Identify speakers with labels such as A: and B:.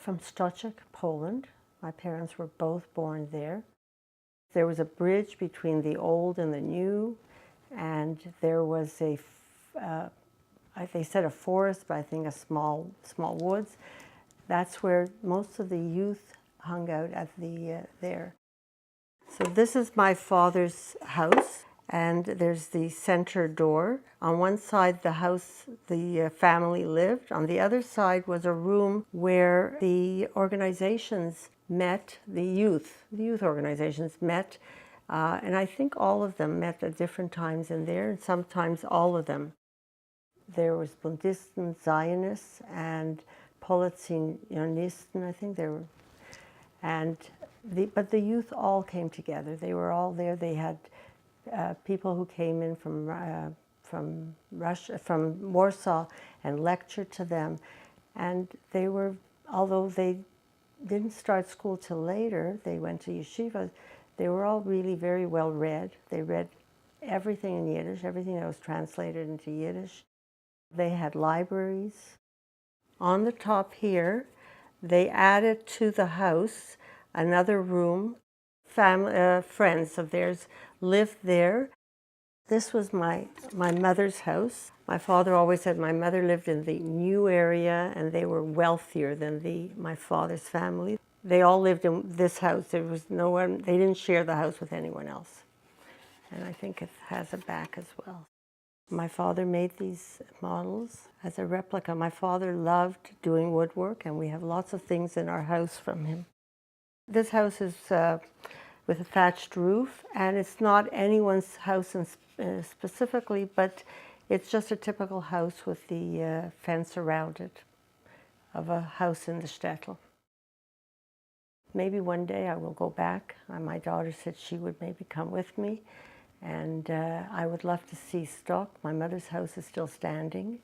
A: from Shtetl, Poland. My parents were both born there. There was a bridge between the old and the new, and there was they said a forest, but I think a small woods. That's where most of the youth hung out at there. So this is my father's house, and there's the center door. On one side, the house the family lived. On the other side was a room where the organizations met, the youth organizations met, and I think all of them met at different times in there, and sometimes all of them. There was Bundist and Zionists and Polizionisten, I think there were, and but the youth all came together. They were all there. They had people who came in from Russia, from Warsaw, and lectured to them. And they were, although they didn't start school till later, they went to yeshiva, they were all really very well read. They read everything in Yiddish, everything that was translated into Yiddish. They had libraries. On the top here, they added to the house another room. Friends of theirs lived there. This was my mother's house. My father always said my mother lived in the new area and they were wealthier than my father's family. They all lived in this house. There was no one, they didn't share the house with anyone else. And I think it has a back as well. My father made these models as a replica. My father loved doing woodwork, and we have lots of things in our house from him. This house is with a thatched roof, and it's not anyone's house specifically, but it's just a typical house with the fence around it of a house in the Shtetl. Maybe one day I will go back. My daughter said she would maybe come with me, and I would love to see stock. My mother's house is still standing.